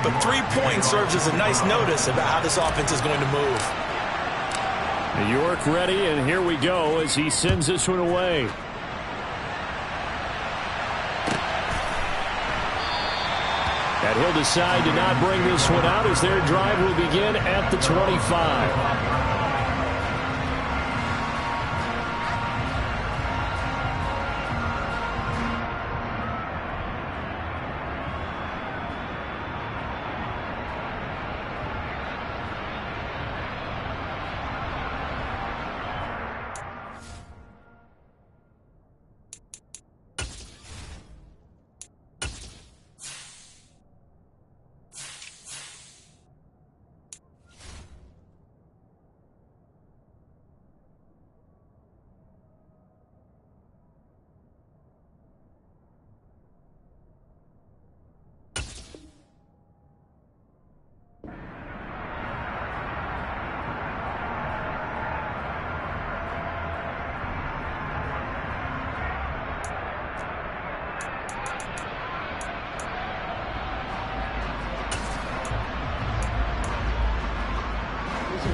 but 3 points serves as a nice notice about how this offense is going to move. New York ready, and here we go as he sends this one away. And he'll decide to not bring this one out as their drive will begin at the 25.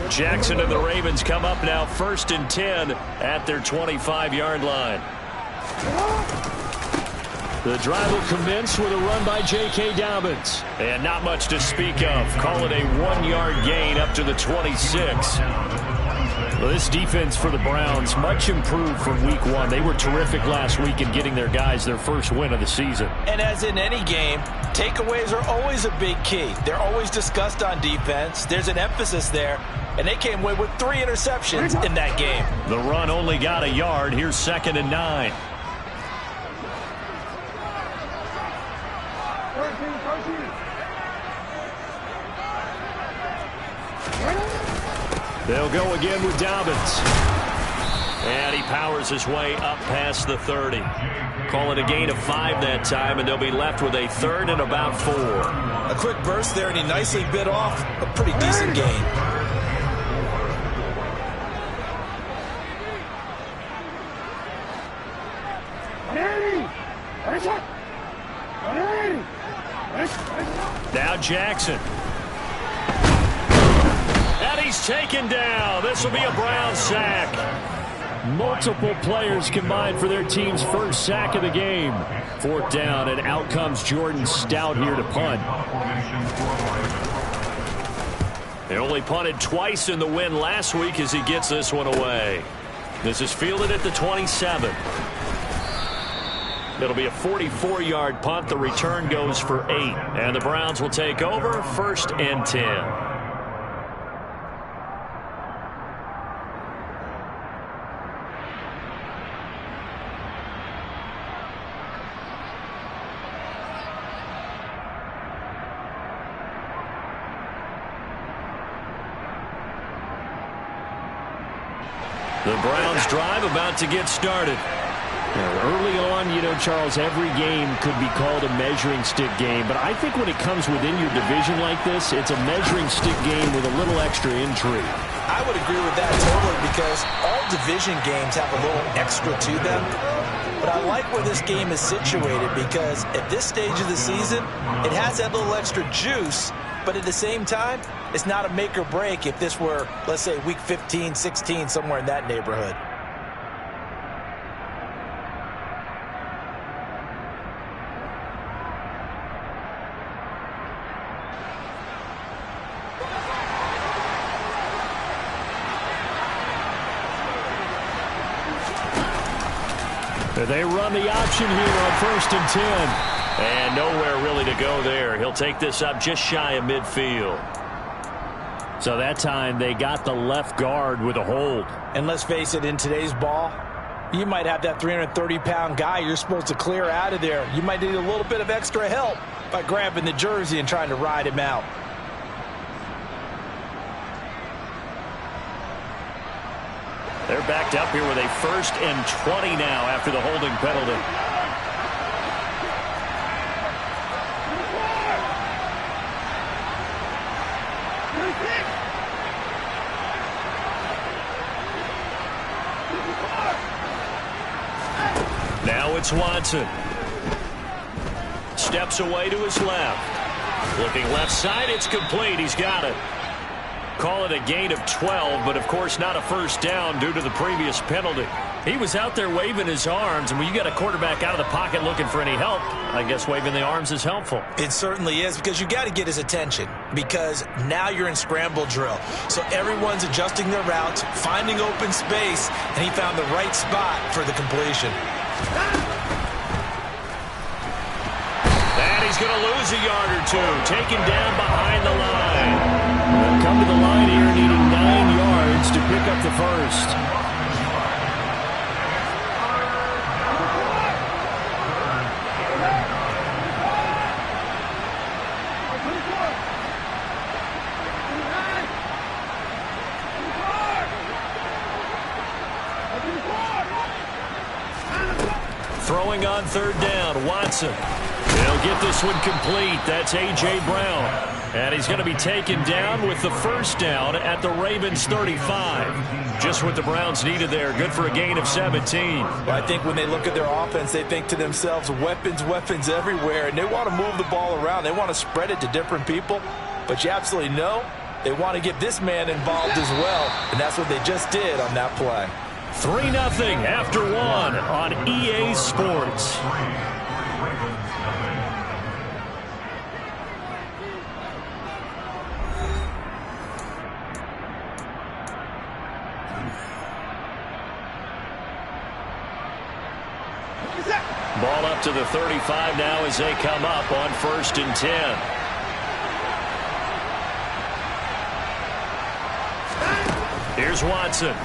Jackson and the Ravens come up now 1st and 10 at their 25-yard line. The drive will commence with a run by J.K. Dobbins. And not much to speak of. Call it a 1-yard gain up to the 26. Well, this defense for the Browns, much improved from week 1. They were terrific last week in getting their guys their first win of the season. And as in any game, takeaways are always a big key. They're always discussed on defense. There's an emphasis there. And they came away with 3 interceptions in that game. The run only got a yard. Here's 2nd and 9. They'll go again with Dobbins. And he powers his way up past the 30. Call it a gain of 5 that time, and they'll be left with a 3rd and about 4. A quick burst there, and he nicely bit off a pretty decent gain. Now Jackson. And he's taken down. This will be a Brown sack. Multiple players combined for their team's first sack of the game. 4th down, and out comes Jordan Stout here to punt. They only punted twice in the win last week as he gets this one away. This is fielded at the 27. It'll be a 44-yard punt. The return goes for 8. And the Browns will take over 1st and 10. The Browns drive about to get started. Early on, you know, Charles, every game could be called a measuring stick game. But I think when it comes within your division like this, it's a measuring stick game with a little extra intrigue. I would agree with that totally, because all division games have a little extra to them. But I like where this game is situated, because at this stage of the season, it has that little extra juice. But at the same time, it's not a make or break if this were, let's say, week 15, 16, somewhere in that neighborhood. They run the option here on 1st and 10. And nowhere really to go there. He'll take this up just shy of midfield. So that time they got the left guard with a hold. And let's face it, in today's ball, you might have that 330-pound guy you're supposed to clear out of there. You might need a little bit of extra help by grabbing the jersey and trying to ride him out. They're backed up here with a 1st and 20 now after the holding penalty. Now it's Watson. Steps away to his left. Looking left side, it's complete. He's got it. Call it a gain of 12, but of course not a first down due to the previous penalty. He was out there waving his arms, and when you got a quarterback out of the pocket looking for any help, I guess waving the arms is helpful. It certainly is, because you got to get his attention, because now you're in scramble drill. So everyone's adjusting their routes, finding open space, and he found the right spot for the completion. And he's going to lose a yard or two, taken down behind the line. They'll come to the line here needing 9 yards to pick up the first. Throwing on third down, Watson. He'll get this one complete. That's A.J. Brown. And he's going to be taken down with the first down at the Ravens 35. Just what the Browns needed there. Good for a gain of 17. Well, I think when they look at their offense, they think to themselves, weapons, weapons everywhere. And they want to move the ball around. They want to spread it to different people. But you absolutely know they want to get this man involved as well. And that's what they just did on that play. 3-0 after 1 on EA Sports. Ball up to the 35 now as they come up on 1st and 10. Here's Watson.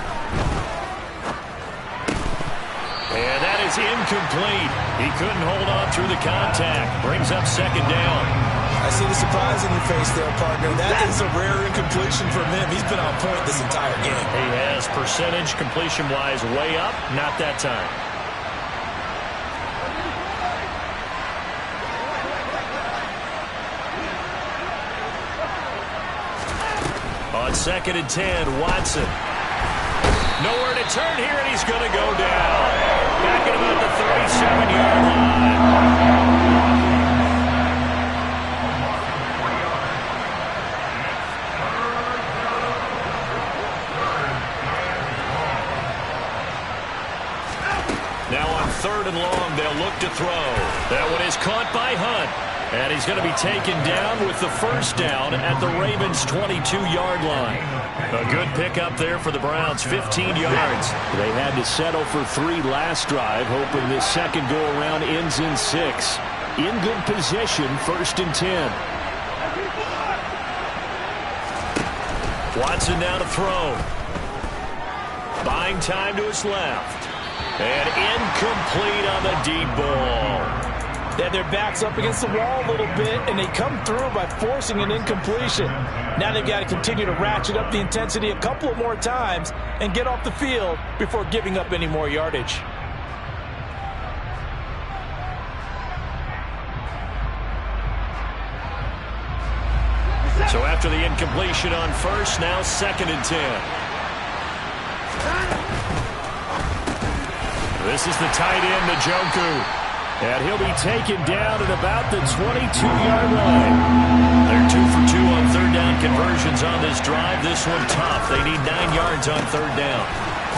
And that is incomplete. He couldn't hold on through the contact. Brings up 2nd down. I see the surprise in your face there, partner. That is a rare incompletion from him. He's been on point this entire game. He has percentage completion-wise way up. Not that time. On 2nd and 10, Watson. Nowhere to turn here, and he's going to go down. Back at about the 37-yard line. Now on 3rd and long, they'll look to throw. That one is caught by Hunt. And he's going to be taken down with the first down at the Ravens' 22-yard line. A good pickup there for the Browns, 15 yards. They had to settle for 3 last drive, hoping this second go-around ends in 6. In good position, 1st and 10. Watson now to throw. Buying time to his left. And incomplete on the deep ball. They had their backs up against the wall a little bit, and they come through by forcing an incompletion. Now they've got to continue to ratchet up the intensity a couple of more times and get off the field before giving up any more yardage. So after the incompletion on 1st, now 2nd and 10. This is the tight end, Njoku. And he'll be taken down at about the 22-yard line. They're 2 for 2 on 3rd down conversions on this drive. This one tough. They need 9 yards on 3rd down.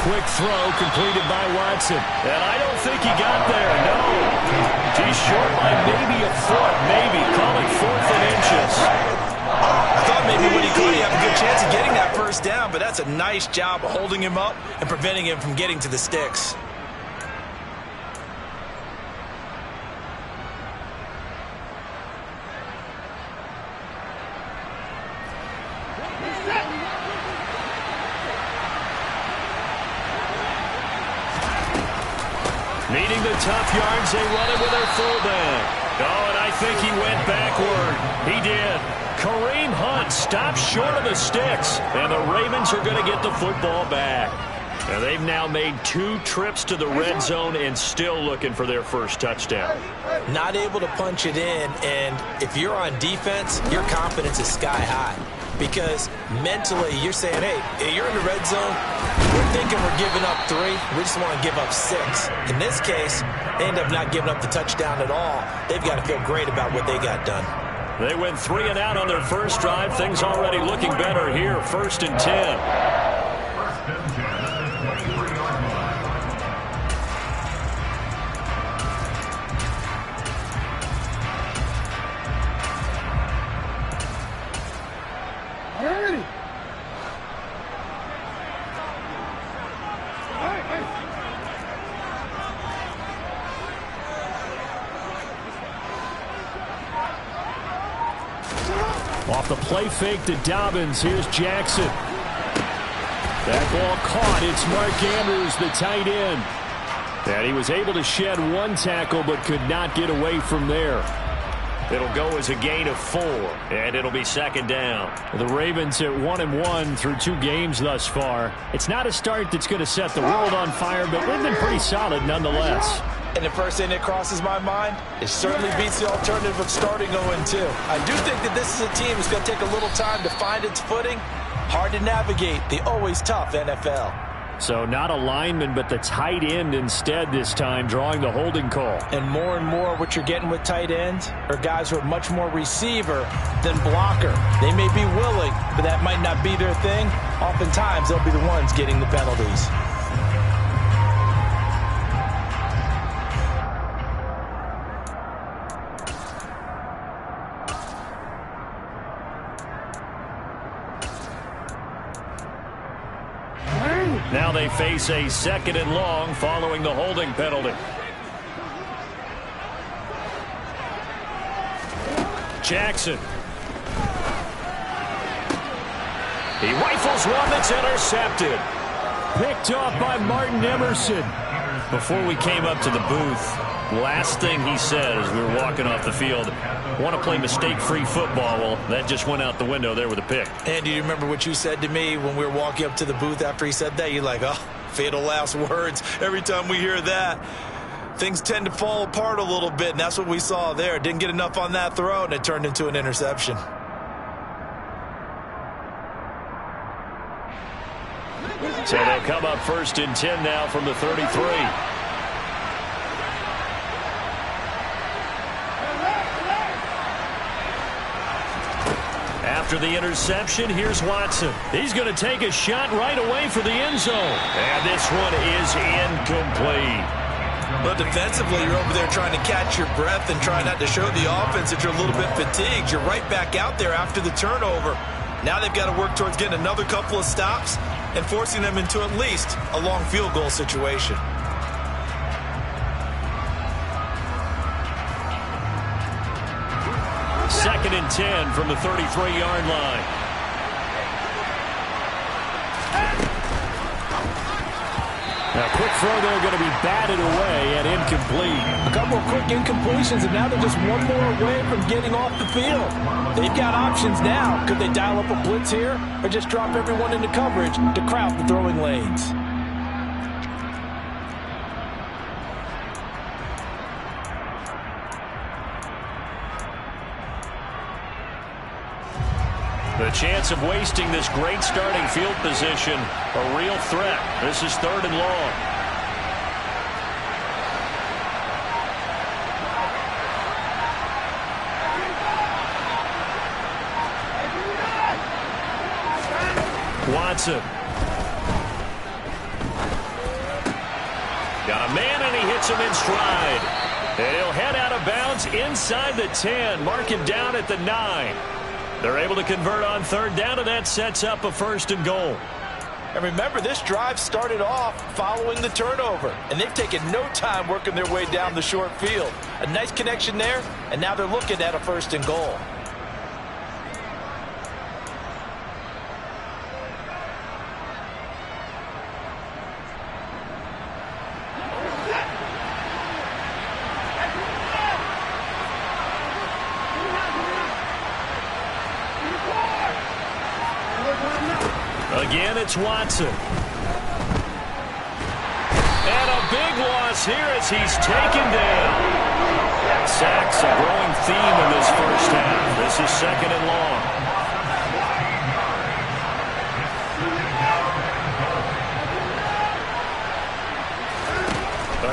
Quick throw completed by Watson. And I don't think he got there. No. He's short by maybe a foot. Maybe. Call it 4th and inches. I thought maybe when he could, he had a good chance of getting that first down, but that's a nice job of holding him up and preventing him from getting to the sticks. Needing the tough yards, they run it with their fullback. Oh, and I think he went backward. He did. Kareem Hunt stopped short of the sticks, and the Ravens are going to get the football back. And they've now made 2 trips to the red zone and still looking for their first touchdown. Not able to punch it in, and if you're on defense, your confidence is sky high. Because mentally, you're saying, hey, you're in the red zone. We're thinking we're giving up 3. We just want to give up 6. In this case, they end up not giving up the touchdown at all. They've got to feel great about what they got done. They went 3 and out on their first drive. Things already looking better here. 1st and 10. Off the play fake to Dobbins. Here's Jackson. That ball caught. It's Mark Andrews, the tight end. And he was able to shed 1 tackle but could not get away from there. It'll go as a gain of 4, and it'll be 2nd down. The Ravens at 1-1 through 2 games thus far. It's not a start that's going to set the world on fire, but they've been pretty solid nonetheless. And the first thing that crosses my mind, it certainly beats the alternative of starting 0-2. I do think that this is a team that's going to take a little time to find its footing. Hard to navigate the always tough NFL. So not a lineman, but the tight end instead this time, drawing the holding call. And more what you're getting with tight ends are guys who are much more receiver than blocker. They may be willing, but that might not be their thing. Oftentimes, they'll be the ones getting the penalties. Now they face a 2nd and long following the holding penalty. Jackson. He rifles one that's intercepted. Picked off by Martin Emerson. Before we came up to the booth, last thing he said as we were walking off the field, want to play mistake-free football. Well, that just went out the window there with a pick. And do you remember what you said to me when we were walking up to the booth after he said that? You're like, oh, fatal last words. Every time we hear that, things tend to fall apart a little bit, and that's what we saw there. Didn't get enough on that throw, and it turned into an interception. So they'll come up 1st and 10 now from the 33. After the interception, here's Watson. He's going to take a shot right away for the end zone. And this one is incomplete. But defensively, you're over there trying to catch your breath and try not to show the offense that you're a little bit fatigued. You're right back out there after the turnover. Now they've got to work towards getting another couple of stops and forcing them into at least a long field goal situation. Second and 10 from the 33-yard line. Now, quick throw there, going to be batted away and incomplete. A couple of quick incompletions, and now they're just one more away from getting off the field. They've got options now. Could they dial up a blitz here or just drop everyone into coverage to crowd the throwing lanes? The chance of wasting this great starting field position, a real threat. This is 3rd and long. Watson. Got a man, and he hits him in stride. And he'll head out of bounds inside the 10. Mark him down at the 9. They're able to convert on 3rd down, and that sets up a 1st and goal. And remember, this drive started off following the turnover, and they've taken no time working their way down the short field. A nice connection there, and now they're looking at a 1st and goal. Again, it's Watson. And a big loss here as he's taken down. Sacks a growing theme in this first half. This is 2nd and long.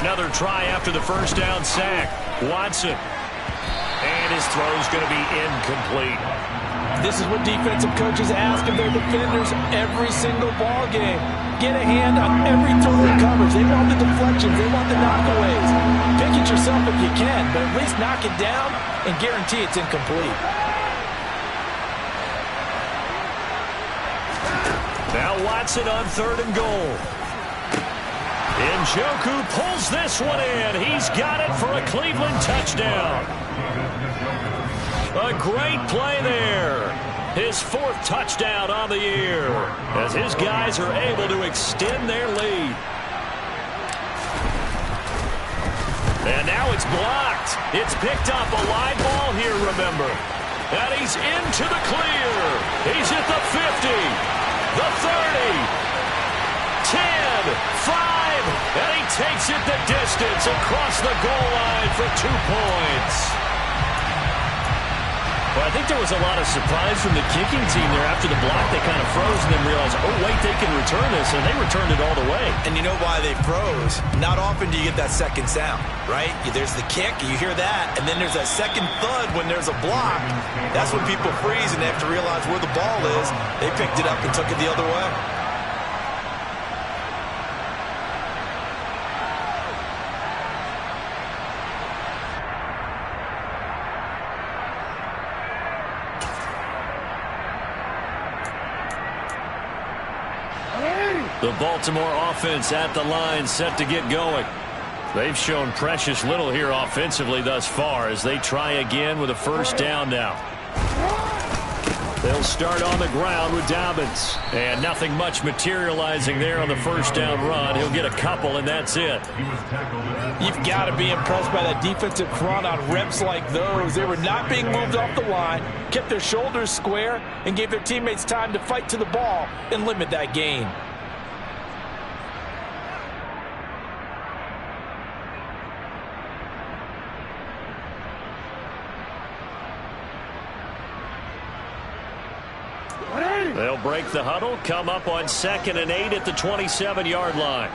Another try after the 1st down sack. Watson. And And his throw is going to be incomplete. This is what defensive coaches ask of their defenders every single ball game. Get a hand on every throw in coverage. They want the deflections. They want the knockaways. Pick it yourself if you can, but at least knock it down and guarantee it's incomplete. Now Watson on 3rd and goal. Njoku pulls this one in. He's got it for a Cleveland touchdown. A great play there. His 4th touchdown on the year as his guys are able to extend their lead. And now it's blocked. It's picked up, a live ball here, remember. And he's into the clear. He's at the 50, the 30, 10, 5, and he takes it the distance across the goal line for 2 points. Well, I think there was a lot of surprise from the kicking team there. After the block, they kind of froze and then realized, oh, wait, they can return this, and they returned it all the way. And you know why they froze? Not often do you get that second sound, right? There's the kick, you hear that, and then there's that second thud when there's a block. That's when people freeze and they have to realize where the ball is. They picked it up and took it the other way. The Baltimore offense at the line, set to get going. They've shown precious little here offensively thus far as they try again with a 1st down now. They'll start on the ground with Dobbins. And nothing much materializing there on the 1st down run. He'll get a couple, and that's it. You've got to be impressed by that defensive front on reps like those. They were not being moved off the line, kept their shoulders square, and gave their teammates time to fight to the ball and limit that gain. They'll break the huddle, come up on 2nd and 8 at the 27-yard line.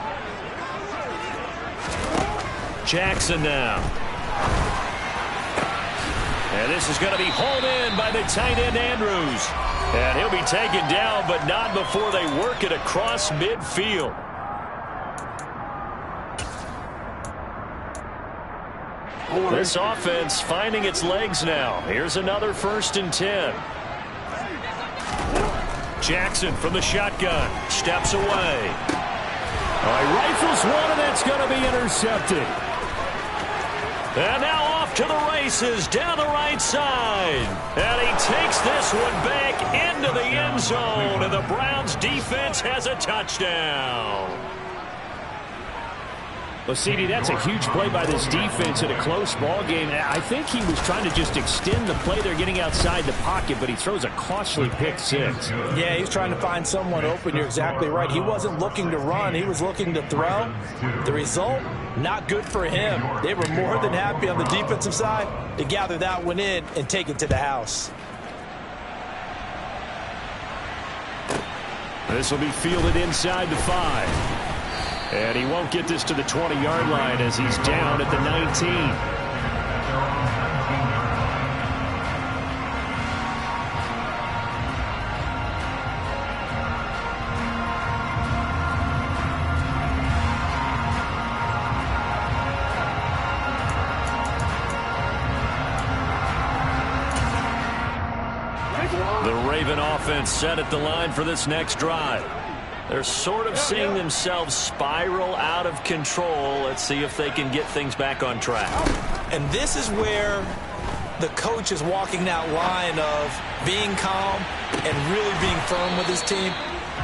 Jackson now. And this is going to be hauled in by the tight end Andrews. And he'll be taken down, but not before they work it across midfield. This offense finding its legs now. Here's another 1st and 10. Jackson from the shotgun. Steps away. Rifles one, and that's going to be intercepted. And now off to the races down the right side. And he takes this one back into the end zone. And the Browns defense has a touchdown. Well, CD, that's a huge play by this defense in a close ball game. I think he was trying to just extend the play. They're getting outside the pocket, but he throws a costly pick 6. Yeah, he's trying to find someone open. You're exactly right. He wasn't looking to run. He was looking to throw. The result, not good for him. They were more than happy on the defensive side to gather that one in and take it to the house. This will be fielded inside the 5. And he won't get this to the 20-yard line as he's down at the 19. The Raven offense set at the line for this next drive. They're sort of seeing themselves spiral out of control. Let's see if they can get things back on track. And this is where the coach is walking that line of being calm and really being firm with his team.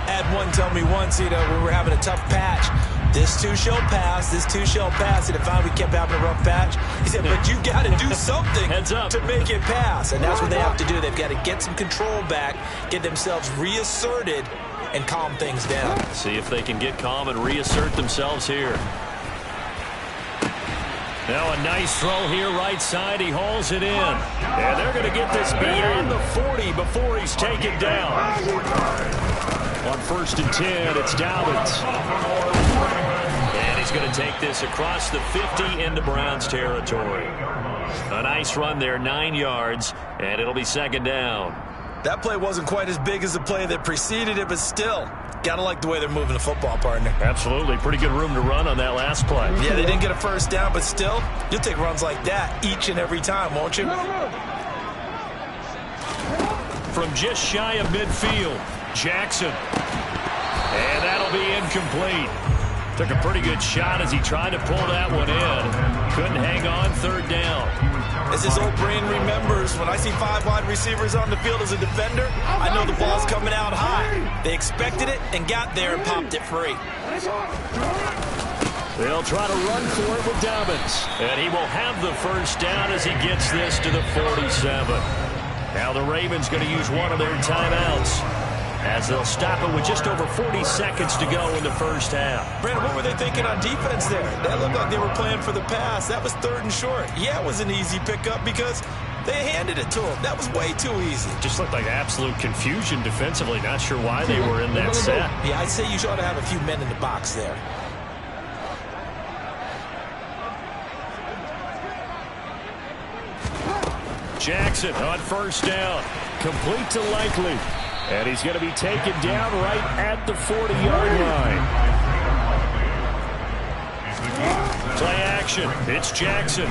I had one tell me once, when we were having a tough patch, this too shall pass, this too shall pass. And if finally we kept having a rough patch, he said, but you got to do something to make it pass. And that's what they have to do. They've got to get some control back, get themselves reasserted, and calm things down. See if they can get calm and reassert themselves here. Now a nice throw here right side. He hauls it in. And they're going to get this beyond the 40 before he's taken down. On 1st and 10, it's Dobbins. And he's he's going to take this across the 50 into Browns territory. A nice run there, 9 yards, and it'll be second down. That play wasn't quite as big as the play that preceded it, but still, gotta like the way they're moving the football, partner. Absolutely. Pretty good room to run on that last play. Yeah, they didn't get a first down, but still, you'll take runs like that each and every time, won't you? From just shy of midfield, Jackson. And that'll be incomplete. Took a pretty good shot as he tried to pull that one in. Couldn't hang on, third down. As his old brain remembers, when I see 5 wide receivers on the field as a defender, I know the ball's coming out high. They expected it and got there and popped it free. They'll try to run for it with Dobbins. And he will have the first down as he gets this to the 47. Now the Ravens going to use one of their timeouts, as they'll stop it with just over 40 seconds to go in the first half. Brandon, what were they thinking on defense there? That looked like they were playing for the pass. That was 3rd and short. Yeah, it was an easy pickup because they handed it to him. That was way too easy. Just looked like absolute confusion defensively. Not sure why they were in that set. Yeah, I'd say you ought to have a few men in the box there. Jackson on first down. Complete to Likely. And he's going to be taken down right at the 40-yard line. Play action. It's Jackson.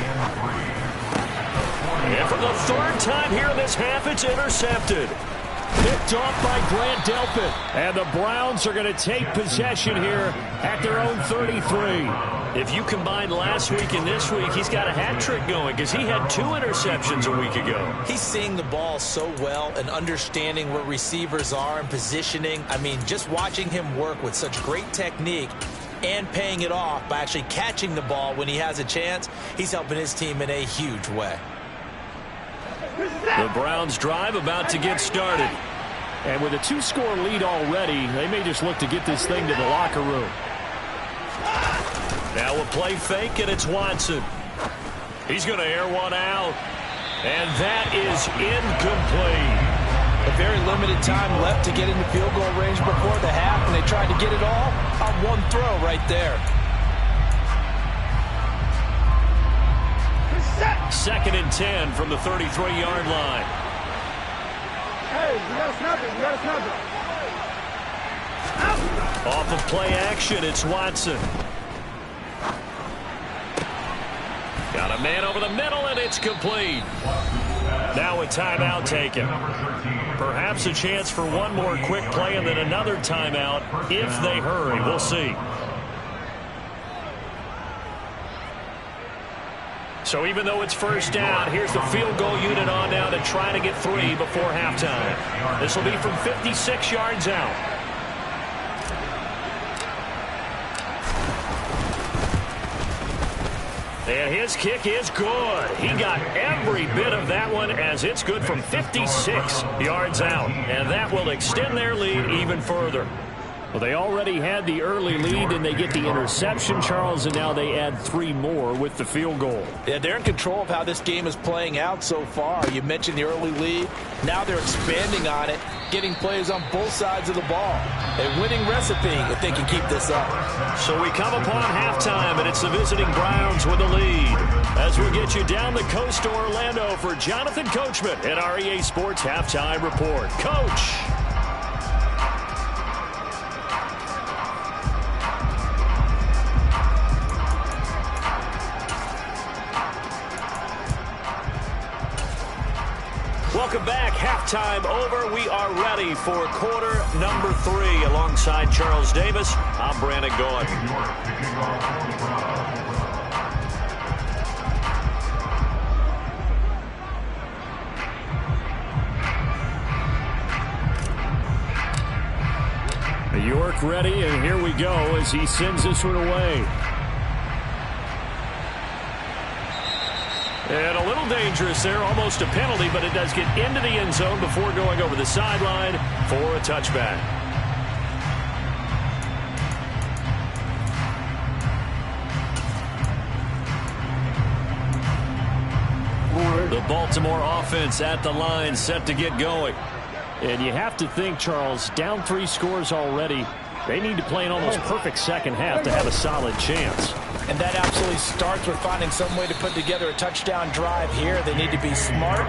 And for the 3rd time here in this half, it's intercepted. Picked off by Grant Delpit. And the Browns are going to take possession here at their own 33. If you combine last week and this week, he's got a hat trick going because he had 2 interceptions a week ago. He's seeing the ball so well and understanding where receivers are and positioning. I mean, just watching him work with such great technique and paying it off by actually catching the ball when he has a chance, he's helping his team in a huge way. The Browns drive about to get started. And with a 2-score lead already, they may just look to get this thing to the locker room. Now a play fake, and it's Watson. He's going to air one out. And that is incomplete. A very limited time left to get into field goal range before the half, and they tried to get it all on one throw right there. 2nd and 10 from the 33-yard line. Hey, you gotta snap it. You gotta snap it. Off of play action, it's Watson. Got a man over the middle, and it's complete. Now a timeout taken. Perhaps a chance for one more quick play and then another timeout if they hurry. We'll see. So even though it's first down, here's the field goal unit on now to try to get 3 before halftime. This will be from 56 yards out. And his kick is good. He got every bit of that one as it's good from 56 yards out. And that will extend their lead even further. Well, they already had the early lead, and they get the interception, Charles, and now they add 3 more with the field goal. Yeah, they're in control of how this game is playing out so far. You mentioned the early lead. Now they're expanding on it, getting plays on both sides of the ball. A winning recipe if they can keep this up. So we come upon halftime, and it's the visiting Browns with the lead. As we get you down the coast to Orlando for Jonathan Coachman at our EA Sports Halftime Report. Coach. Welcome back. Halftime over. We are ready for quarter number 3. Alongside Charles Davis, I'm Brandon Gaudin. York ready, and here we go as he sends this one away. And a little dangerous there, almost a penalty, but it does get into the end zone before going over the sideline for a touchback. The Baltimore offense at the line, set to get going. And you have to think, Charles, down 3 scores already. They need to play an almost perfect second half to have a solid chance. And that absolutely starts with finding some way to put together a touchdown drive here. They need to be smart,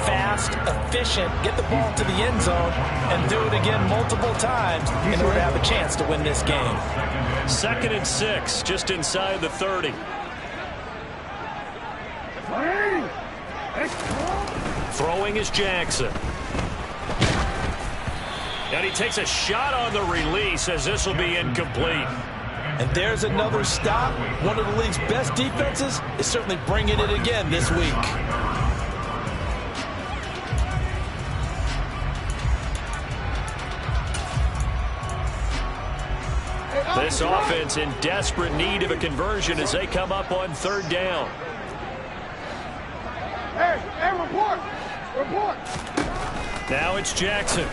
fast, efficient, get the ball to the end zone, and do it again multiple times in order to have a chance to win this game. 2nd and 6, just inside the 30. Throwing is Jackson. And he takes a shot on the release as this will be incomplete. And there's another stop. One of the league's best defenses is certainly bringing it again this week. This offense in desperate need of a conversion as they come up on 3rd down. Hey, report! Report! Now it's Jackson.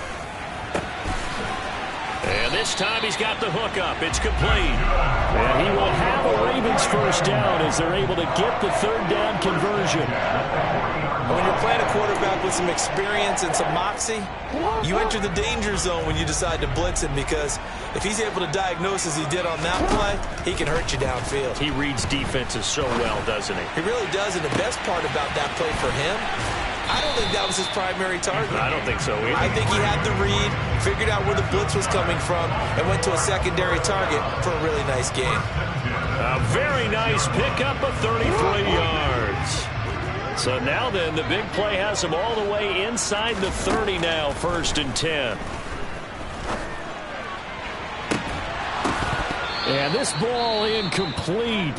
And this time he's got the hook up. It's complete. And he will have a Ravens first down as they're able to get the 3rd down conversion. When you're playing a quarterback with some experience and some moxie, you enter the danger zone when you decide to blitz him, because if he's able to diagnose as he did on that play, he can hurt you downfield. He reads defenses so well, doesn't he? He really does, and the best part about that play for him, I don't think that was his primary target. I don't think so either. I think he had the read, figured out where the blitz was coming from, and went to a secondary target for a really nice gain. A very nice pickup of 33 yards. So now then, the big play has him all the way inside the 30 now, 1st and 10. And this ball incomplete.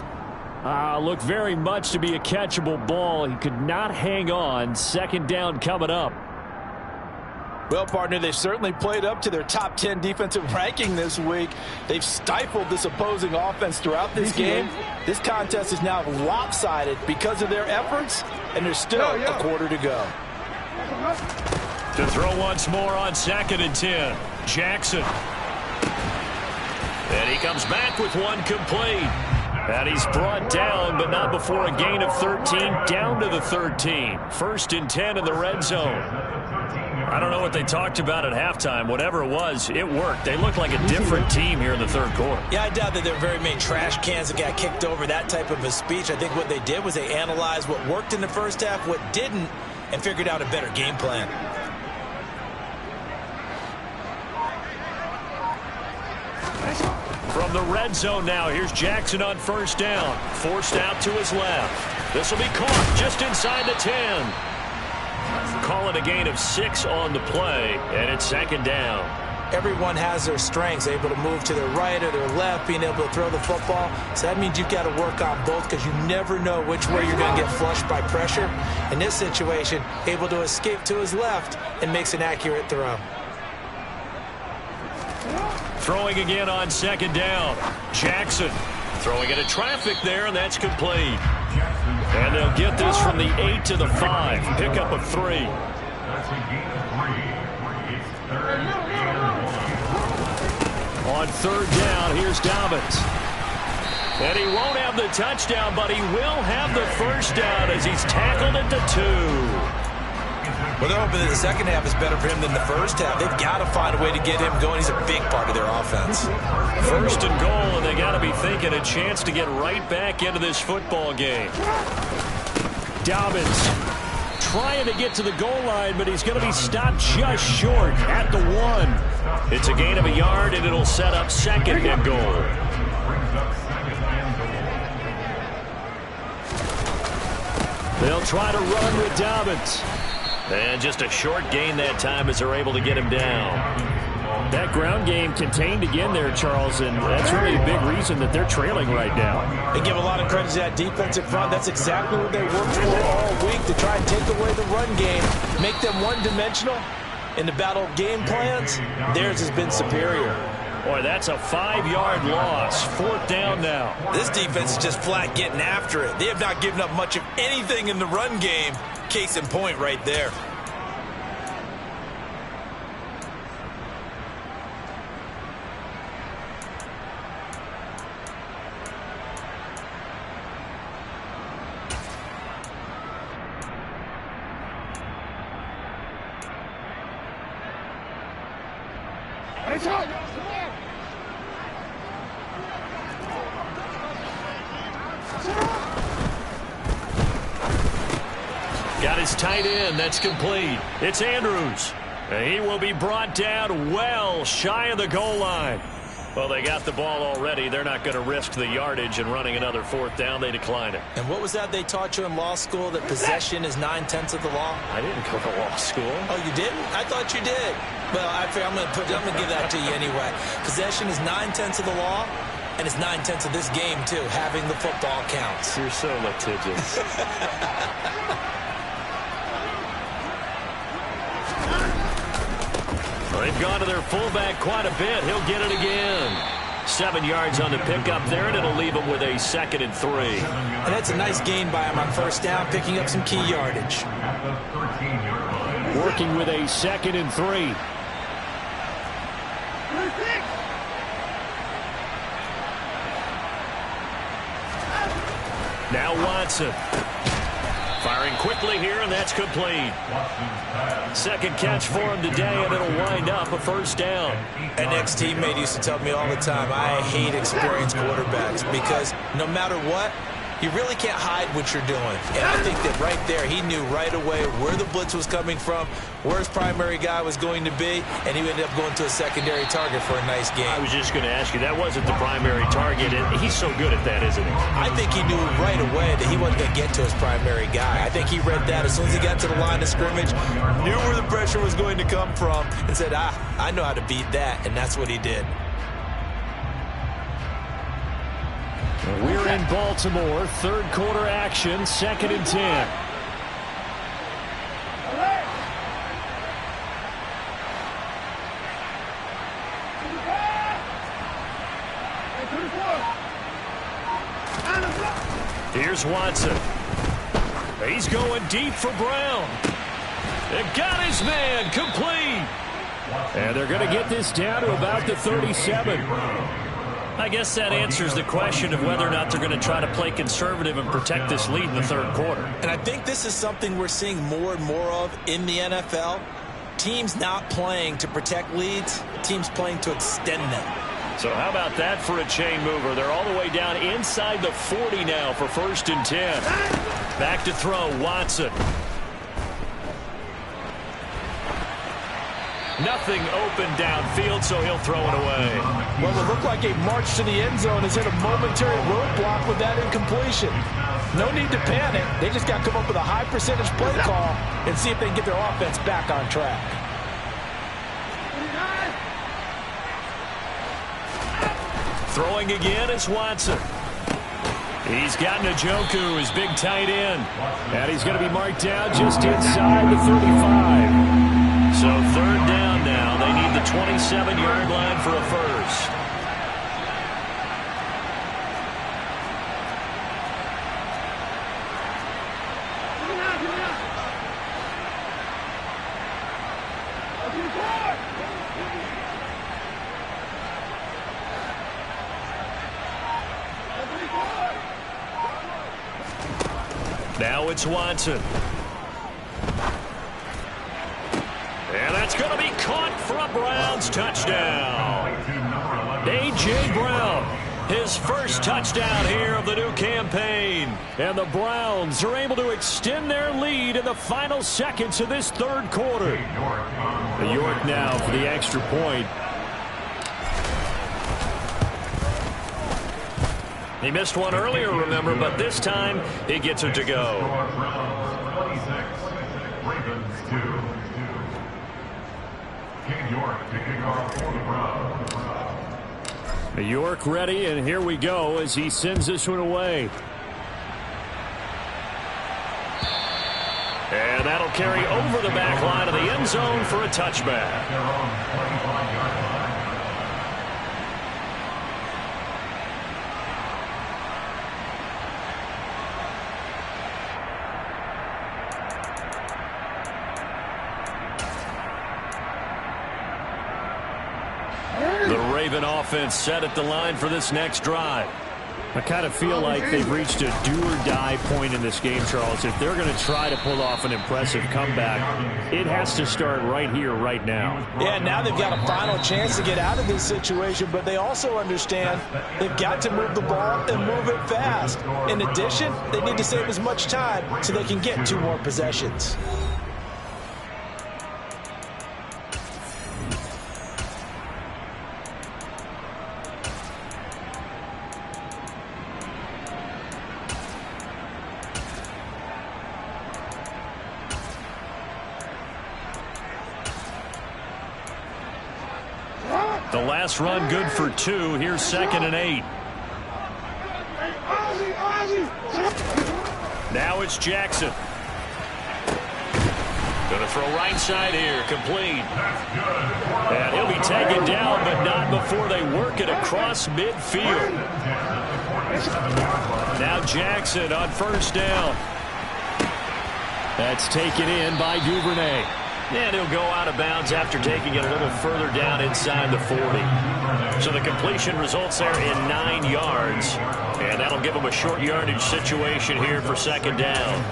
Looked very much to be a catchable ball. He could not hang on. 2nd down coming up. Well, partner, they've certainly played up to their top 10 defensive ranking this week. They've stifled this opposing offense throughout this game. This contest is now lopsided because of their efforts, and there's still a quarter to go. To throw once more on 2nd and 10. Jackson. And he comes back with one complete. And he's brought down, but not before a gain of 13, down to the 13. 1st and 10 in the red zone. I don't know what they talked about at halftime. Whatever it was, it worked. They looked like a different team here in the 3rd quarter. Yeah, I doubt that there were very many trash cans that got kicked over, that type of a speech. I think what they did was they analyzed what worked in the first half, what didn't, and figured out a better game plan. From the red zone now, here's Jackson on 1st down. Forced out to his left. This will be caught just inside the 10. Call it a gain of 6 on the play, and it's 2nd down. Everyone has their strengths, able to move to their right or their left, being able to throw the football. So that means you've got to work on both, because you never know which way you're going to get flushed by pressure. In this situation, able to escape to his left and makes an accurate throw. Throwing again on 2nd down. Jackson throwing into traffic there, and that's complete. And they'll get this from the 8 to the 5. Pickup of 3. On 3rd down, here's Dobbins. And he won't have the touchdown, but he will have the first down as he's tackled at the 2. Well, they're hoping that the second half is better for him than the first half. They've got to find a way to get him going. He's a big part of their offense. 1st and goal, and they got to be thinking a chance to get right back into this football game. Dobbins trying to get to the goal line, but he's going to be stopped just short at the 1. It's a gain of a yard, and it'll set up 2nd and goal. They'll try to run with Dobbins. And just a short gain that time as they're able to get him down. That ground game contained again there, Charles, and that's really a big reason that they're trailing right now. They give a lot of credit to that defensive front. That's exactly what they worked for all week, to try and take away the run game, make them one-dimensional. In the battle of game plans, theirs has been superior. Boy, that's a 5-yard loss. 4th down now. This defense is just flat getting after it. They have not given up much of anything in the run game. Case in point right there. got his tight end. That's complete. It's Andrews. And he will be brought down well shy of the goal line. Well, they got the ball already. They're not going to risk the yardage and running another fourth down. They decline it. And what was that they taught you in law school, that possession is 9/10 of the law? I didn't go to law school. Oh, you didn't? I thought you did. Well, I'm going to give that to you anyway. Possession is 9/10 of the law, and it's 9/10 of this game, too. Having the football counts. You're so litigious. They've gone to their fullback quite a bit. He'll get it again. 7 yards on the pickup there, and it'll leave him with a 2nd and 3. And that's a nice gain by him on first down, picking up some key yardage. Working with a 2nd and 3. Now Watson. Firing quickly here, and that's complete. 2nd catch for him today, and it'll wind up a first down. An ex-teammate used to tell me all the time, I hate experienced quarterbacks because no matter what, you really can't hide what you're doing. And I think that right there, he knew right away where the blitz was coming from, where his primary guy was going to be, and he ended up going to a secondary target for a nice game. I was just going to ask you, that wasn't the primary target, and he's so good at that, isn't he? I think he knew right away that he wasn't going to get to his primary guy. I think he read that as soon as he got to the line of scrimmage, knew where the pressure was going to come from, and said, I know how to beat that, and that's what he did. We're in Baltimore. 3rd quarter action. 2nd and 10. Here's Watson. He's going deep for Brown. They got his man complete. And they're going to get this down to about the 37. I guess that answers the question of whether or not they're going to try to play conservative and protect this lead in the 3rd quarter. And I think this is something we're seeing more and more of in the NFL. Teams not playing to protect leads, teams playing to extend them. So how about that for a chain mover? They're all the way down inside the 40 now for 1st and 10. Back to throw, Watson. Nothing open downfield, so he'll throw it away. Well, it looked like a march to the end zone has hit a momentary roadblock with that incompletion. No need to panic. They just got to come up with a high percentage play call and see if they can get their offense back on track. Throwing again is Watson. He's got Njoku, his big tight end. And he's going to be marked down just inside the 35. So 3rd down now. They need the 27-yard line for a first. Now it's Watson. And that's going to be caught for a Browns touchdown. A.J. Brown, his first touchdown here of the new campaign. And the Browns are able to extend their lead in the final seconds of this 3rd quarter. York now for the extra point. He missed one earlier, remember, but this time he gets it to go. York ready, and here we go as he sends this one away. And that'll carry over the back line of the end zone for a touchback. The Raven offense set at the line for this next drive. I kind of feel like they've reached a do-or-die point in this game, Charles. If they're going to try to pull off an impressive comeback, it has to start right here, right now. Yeah, now they've got a final chance to get out of this situation, but they also understand they've got to move the ball and move it fast. In addition, they need to save as much time so they can get 2 more possessions. The last run good for 2. Here's 2nd and 8. Now it's Jackson. Going to throw right side here. Complete. And he'll be taken down, but not before they work it across midfield. Now Jackson on 1st down. That's taken in by Duvernay. And he'll go out of bounds after taking it a little further down inside the 40. So the completion results there in 9 yards. And that'll give them a short yardage situation here for 2nd down.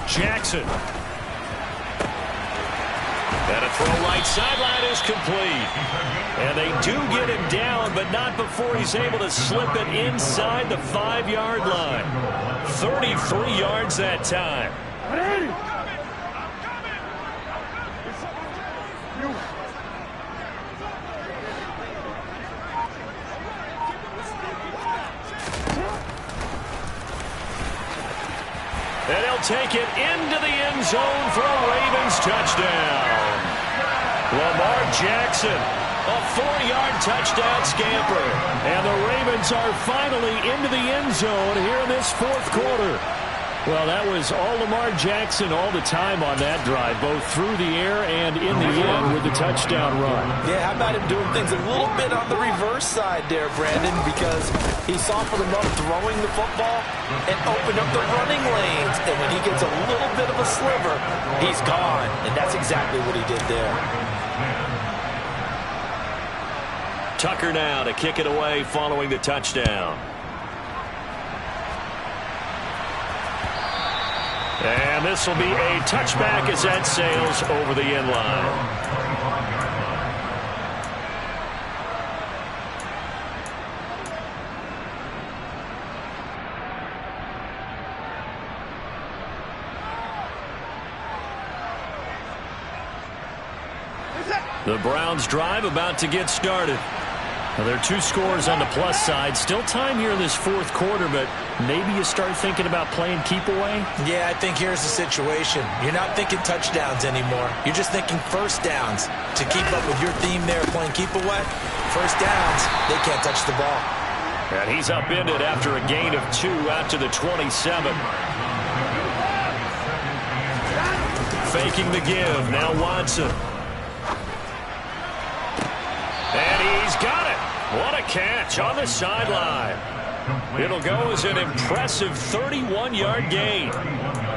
Jackson. And a throw right sideline is complete. And they do get him down, but not before he's able to slip it inside the 5-yard line. 33 yards that time. And he'll take it into the end zone for a Ravens touchdown. Lamar Jackson, a 4-yard touchdown scamper. And the Ravens are finally into the end zone here in this 4th quarter. Well, that was all Lamar Jackson all the time on that drive, both through the air and in the end with the touchdown run. Yeah, how about him doing things a little bit on the reverse side there, Brandon, because he softened him up throwing the football and opened up the running lanes. And when he gets a little bit of a sliver, he's gone. And that's exactly what he did there. Tucker now to kick it away following the touchdown. And this will be a touchback as that sails over the end line. The Browns drive about to get started. Now, there are 2 scores on the plus side. Still time here in this 4th quarter, but maybe you start thinking about playing keep away? Yeah, I think here's the situation. You're not thinking touchdowns anymore. You're just thinking 1st downs. To keep up with your theme there, playing keep away, 1st downs, they can't touch the ball. And he's upended after a gain of 2 out to the 27. Faking the give. Now Watson. And he's got it. What a catch on the sideline. It'll go as an impressive 31-yard gain.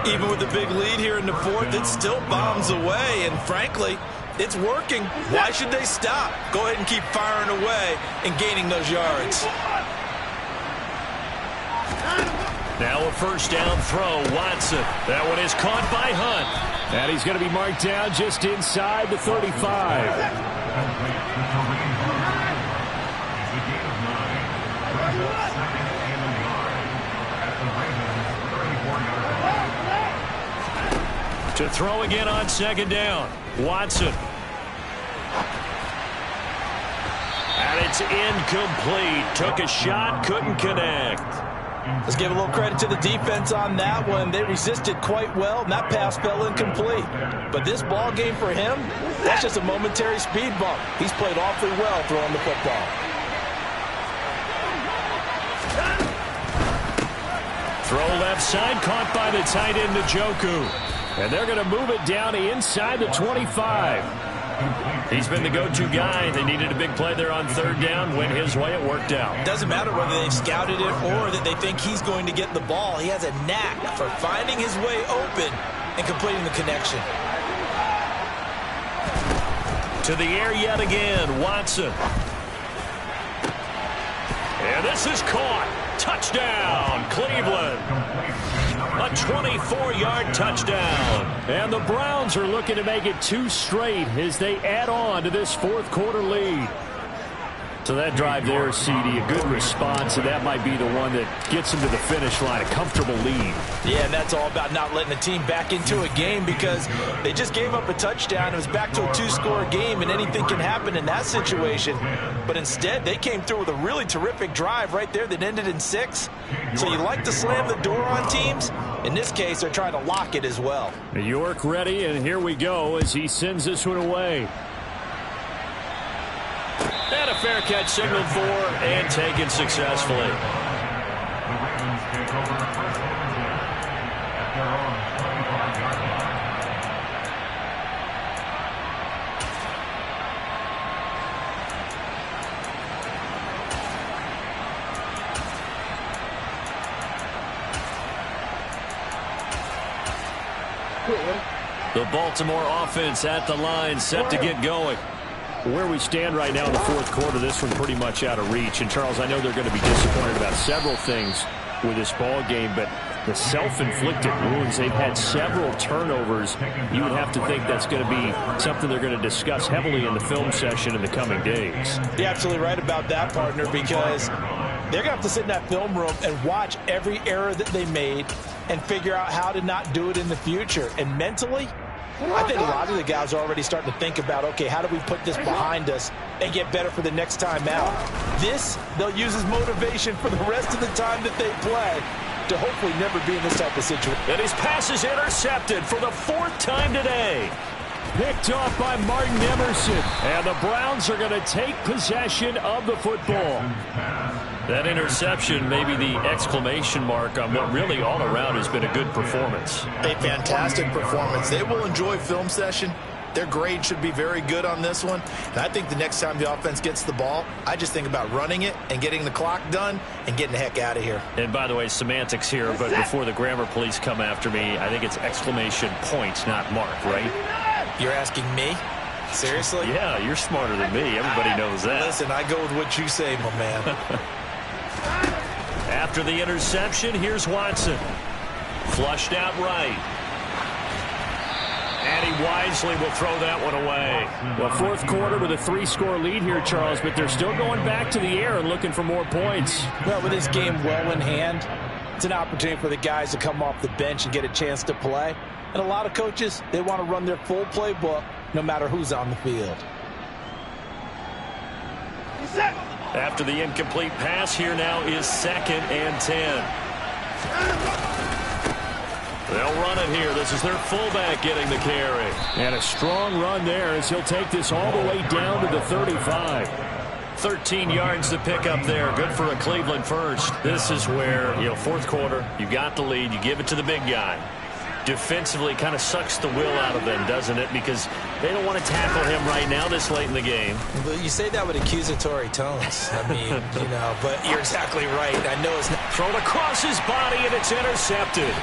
Even with the big lead here in the 4th, it still bombs away. And frankly, it's working. Why should they stop? Go ahead and keep firing away and gaining those yards. Now a 1st down throw. Watson. That one is caught by Hunt. And he's going to be marked down just inside the 35. To throw again on 2nd down. Watson. And it's incomplete. Took a shot, couldn't connect. Let's give a little credit to the defense on that one. They resisted quite well, and that pass fell incomplete. But this ball game for him, that's just a momentary speed bump. He's played awfully well throwing the football. Throw left side, caught by the tight end, Njoku. And they're going to move it down to inside the 25. He's been the go-to guy. They needed a big play there on third down. Went his way. It worked out. It doesn't matter whether they've scouted it or that they think he's going to get the ball. He has a knack for finding his way open and completing the connection. To the air yet again, Watson. And this is caught. Touchdown, Cleveland. A 24-yard touchdown. And the Browns are looking to make it 2 straight as they add on to this fourth quarter lead. So that drive there, CD, a good response, and that might be the one that gets them to the finish line, a comfortable lead. Yeah, and that's all about not letting the team back into a game because they just gave up a touchdown. It was back to a 2-score game, and anything can happen in that situation. But instead, they came through with a really terrific drive right there that ended in 6. So you like to slam the door on teams. In this case, they're trying to lock it as well. York ready, and here we go as he sends this one away. And a fair catch signaled for and taken successfully. The Baltimore offense at the line, set to get going. Where we stand right now in the fourth quarter, this one pretty much out of reach. And, Charles, I know they're going to be disappointed about several things with this ball game, but the self-inflicted wounds, they've had several turnovers. You would have to think that's going to be something they're going to discuss heavily in the film session in the coming days. You're absolutely right about that, partner, because they're going to have to sit in that film room and watch every error that they made and figure out how to not do it in the future. And mentally, I think a lot of the guys are already starting to think about, okay, how do we put this behind us and get better for the next time out? This, they'll use as motivation for the rest of the time that they play to hopefully never be in this type of situation. And his pass is intercepted for the 4th time today. Picked off by Martin Emerson. And the Browns are going to take possession of the football. That interception may be the exclamation mark on what really all around has been a good performance. A fantastic performance. They will enjoy film session. Their grade should be very good on this one. And I think the next time the offense gets the ball, I just think about running it and getting the clock done and getting the heck out of here. And by the way, semantics here, but before the grammar police come after me, I think it's exclamation point, not mark, right? You're asking me? Seriously? Yeah, you're smarter than me. Everybody knows that. Listen, I go with what you say, my man. After the interception, here's Watson. Flushed out right. And he wisely will throw that one away. Well, fourth quarter with a 3-score lead here, Charles, but they're still going back to the air and looking for more points. Well, with this game well in hand, it's an opportunity for the guys to come off the bench and get a chance to play. And a lot of coaches, they want to run their full playbook no matter who's on the field. After the incomplete pass, here now is 2nd and 10. They'll run it here. This is their fullback getting the carry. And a strong run there as he'll take this all the way down to the 35. 13 yards to pick up there. Good for a Cleveland first. This is where, fourth quarter, you got the lead. You give it to the big guy. Defensively kind of sucks the will out of them, doesn't it? Because they don't want to tackle him right now this late in the game. You say that with accusatory tones. I mean, but you're exactly right. I know it's not. Thrown across his body, and it's intercepted.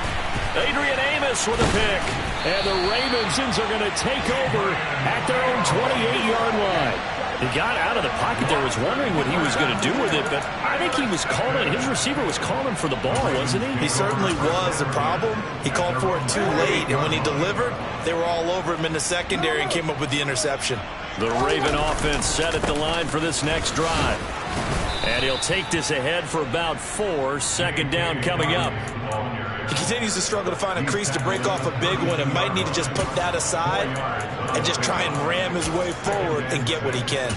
Adrian Amos with a pick. And the Ravens are going to take over at their own 28-yard line. He got out of the pocket there, was wondering what he was going to do with it, but I think he was calling, his receiver was calling for the ball, wasn't he? He certainly was. The problem, he called for it too late, and when he delivered, they were all over him in the secondary and came up with the interception. The Raven offense set at the line for this next drive. And he'll take this ahead for about 4, 2nd down coming up. He continues to struggle to find a crease to break off a big one and might need to just put that aside and just try and ram his way forward and get what he can.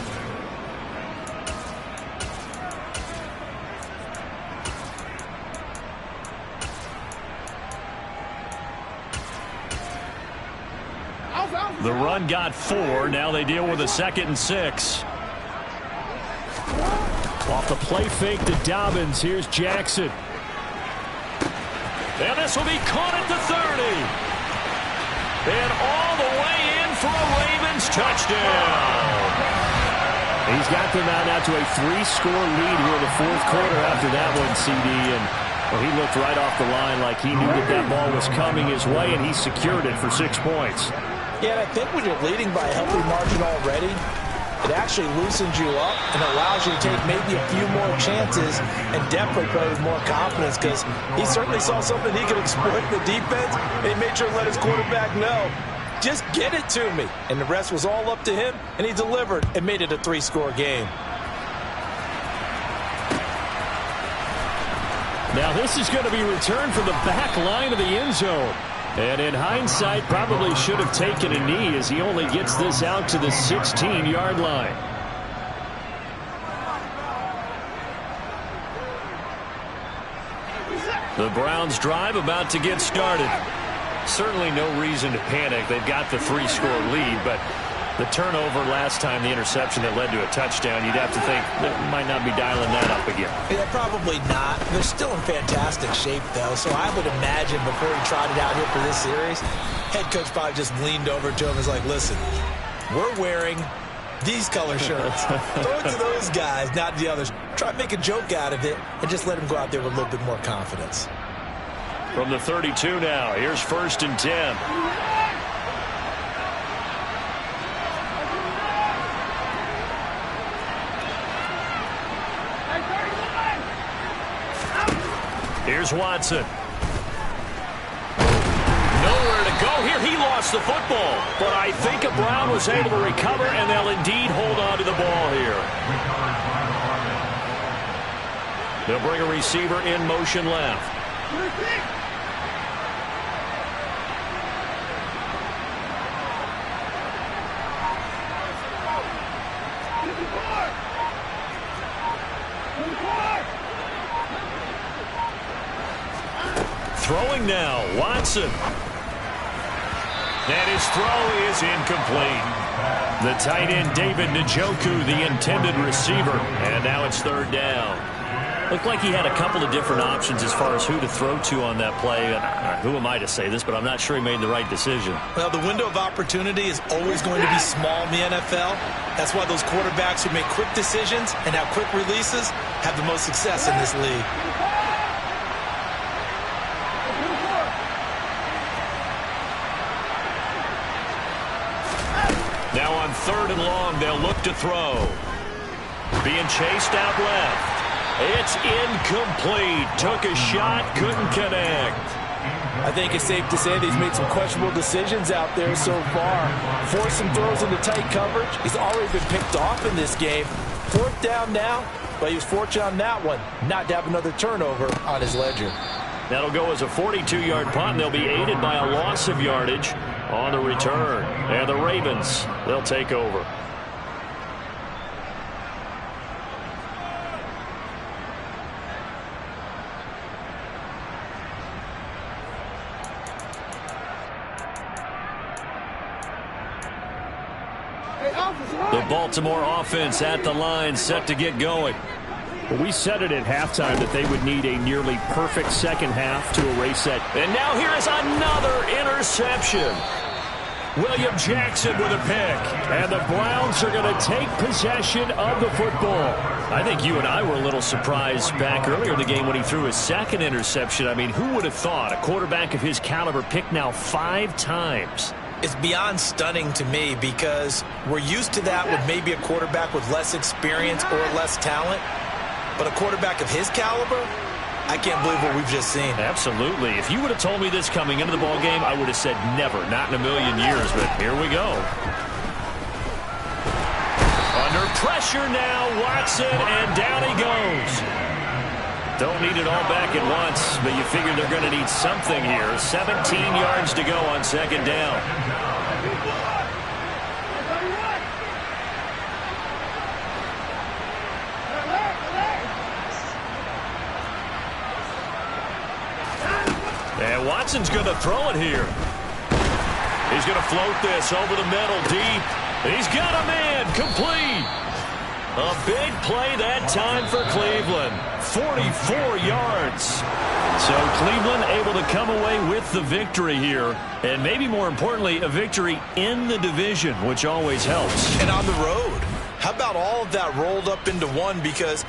The run got 4. Now they deal with a 2nd and 6. Off the play fake to Dobbins. Here's Jackson. And this will be caught at the 30. And all the way in for a Raven Browns. Touchdown. He's got them now to a 3-score lead here in the fourth quarter after that one, CD. And well, he looked right off the line like he knew that ball was coming his way, and he secured it for 6 points. Yeah, and I think when you're leading by a healthy margin already, it actually loosens you up and allows you to take maybe a few more chances and definitely play with more confidence, because he certainly saw something he could exploit in the defense, and he made sure to let his quarterback know, just get it to me. And the rest was all up to him, and he delivered and made it a 3-score game. Now this is going to be returned from the back line of the end zone. And in hindsight, probably should have taken a knee as he only gets this out to the 16-yard line. The Browns drive about to get started. Certainly no reason to panic. They've got the 3-score lead, but the turnover last time, the interception that led to a touchdown, you'd have to think they might not be dialing that up again. Yeah, probably not. They're still in fantastic shape, though, so I would imagine before he trotted out here for this series, head coach probably just leaned over to him and was like, listen, we're wearing these color shirts. Throw it to those guys, not the others. Try to make a joke out of it and just let him go out there with a little bit more confidence. From the 32 now, here's 1st and 10. Here's Watson. Nowhere to go here. He lost the football. But I think a Brown was able to recover, and they'll indeed hold on to the ball here. They'll bring a receiver in motion left. Throwing now, Watson. And his throw is incomplete. The tight end, David Njoku, the intended receiver. And now it's 3rd down. Looked like he had a couple of different options as far as who to throw to on that play. Who am I to say this, but I'm not sure he made the right decision. Well, the window of opportunity is always going to be small in the NFL. That's why those quarterbacks who make quick decisions and have quick releases have the most success in this league. Now on 3rd and long, they'll look to throw. Being chased out left. It's incomplete. Took a shot, couldn't connect. I think it's safe to say that he's made some questionable decisions out there so far. Forced some throws into tight coverage. He's already been picked off in this game. 4th down now, but he was fortunate on that one not to have another turnover on his ledger. That'll go as a 42-yard punt, and they'll be aided by a loss of yardage on the return. And the Ravens, they'll take over. The Baltimore offense at the line, set to get going. Well, we said it at halftime that they would need a nearly perfect second half to erase that. And now here is another interception. William Jackson with a pick. And the Browns are going to take possession of the football. I think you and I were a little surprised back earlier in the game when he threw his 2nd interception. I mean, who would have thought a quarterback of his caliber picked now 5 times? It's beyond stunning to me, because we're used to that with maybe a quarterback with less experience or less talent. But a quarterback of his caliber, I can't believe what we've just seen. Absolutely. If you would have told me this coming into the ball game, I would have said never, not in a million years. But here we go. Under pressure now, Watson, and down he goes. Don't need it all back at once, but you figure they're going to need something here. 17 yards to go on 2nd down. And Watson's going to throw it here. He's going to float this over the middle deep. He's got a man, complete. A big play that time for Cleveland. 44 yards. So Cleveland able to come away with the victory here. And maybe more importantly, a victory in the division, which always helps. And on the road. How about all of that rolled up into one? Because